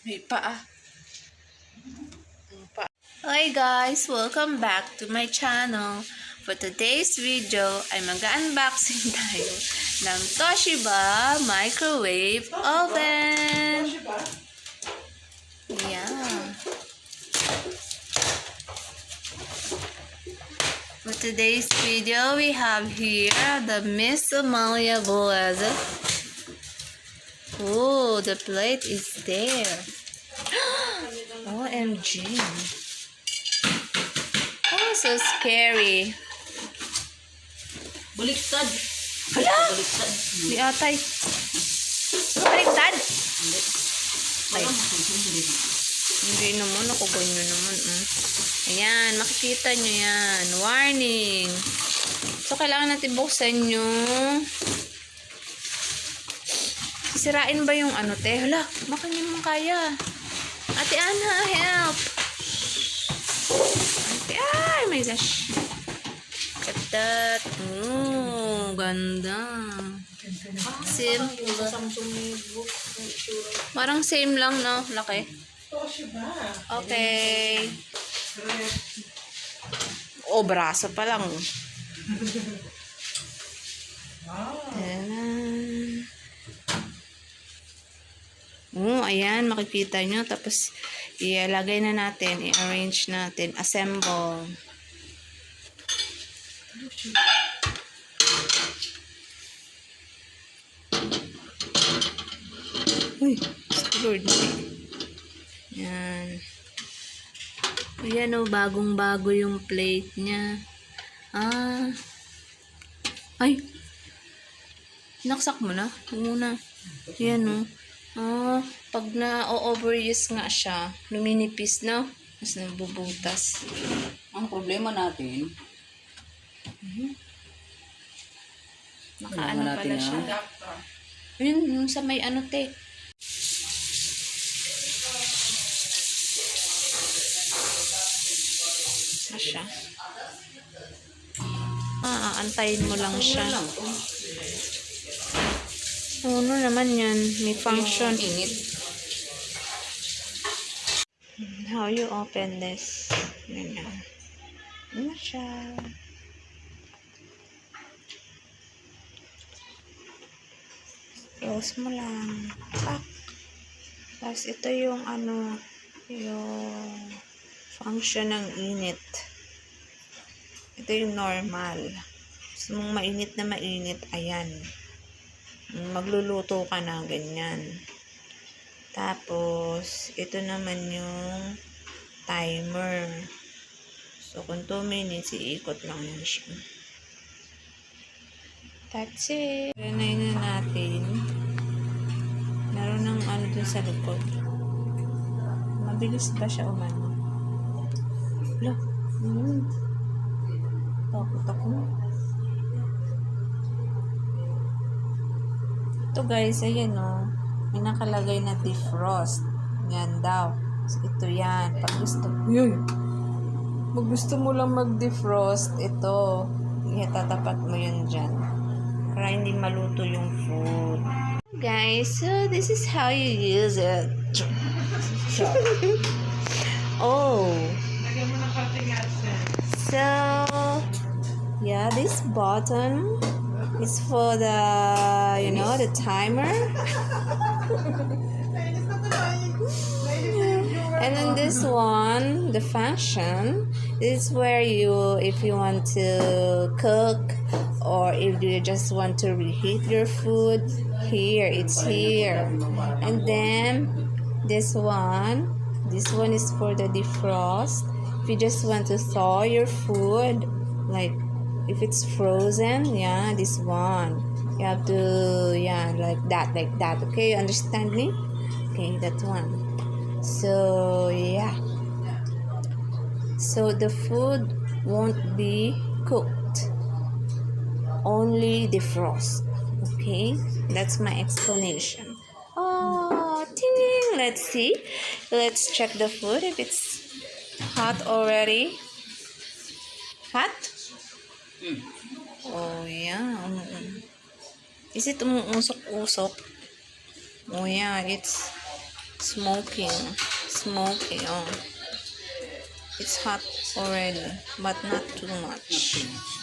May paa. Hi guys! Welcome back to my channel. For today's video ay mag-unboxing tayo ng Toshiba microwave oven. Yeah. For today's video, we have here the Miss Amalia Boaz. Oh, the plate is there. OMG. Oh, so scary. Baliktad. Hala! Baliktad. Di atay. Baliktad! Hindi. Ay. Hindi naman. Ako ganyan naman. Ayan. Makikita nyo yan. Warning. So, kailangan natin buksan yung... Sisirain ba yung ano, te? Hala, baka niya mo kaya. Ate Ana, help! Ate, ay, my gosh. Katat. Oh, ganda. Simple. Parang same lang, no? Laki. Okay. Oh, braso pa lang. Ayan, makikita nyo. Tapos, ilalagay na natin, i-arrange natin, assemble. Uy, Lord. Yan. Ayan o, bagong-bago yung plate niya. Ay, naksak mo na. Muna. Ayan o. Pag na-overuse nga siya, luminipis na, mas nabubutas. Ang problema natin, Nakaano pala natin siya. Yun, yung sa may ano, te. Sa siya. Antayin mo lang siya. Ano naman yan? May function. init. How you open this? Ganyan. Ano siya? Close mo lang. Pak. Tapos ito yung ano, yung function ng init. Ito yung normal. Gusto mong mainit na mainit, ayan. Magluluto ka na ganyan. Tapos ito naman yung timer. So kung 2 minutes iikot lang yan siya. That's it. Renay na natin. Meron ng ano dun sa likod. Mabilis ba siya umano? Wala. Takot ako. Ito guys, ayan o. May nakalagay na defrost. Yan daw. So, ito yan. Pag gusto, pag gusto mo lang mag-defrost, ito. Tatapat mo yan dyan. Para hindi maluto yung food. Guys, so this is how you use it. Oh. So, yeah, this button is for the, you know, the timer. And then this one, the function, is where you, if you want to cook or if you just want to reheat your food, here, it's here. And then this one is for the defrost. If you just want to thaw your food, like if it's frozen, yeah, this one. You have to, yeah, like that. Okay, you understand me? Okay, that one. So, yeah. So, the food won't be cooked. Only defrost. Okay? That's my explanation. Oh, ting! Let's see. Let's check the food if it's hot already. Hot? Oh, yeah. Is it umuusok-usok? Oh, yeah. It's Smoking, oh. It's hot already, but not too much. Not too much.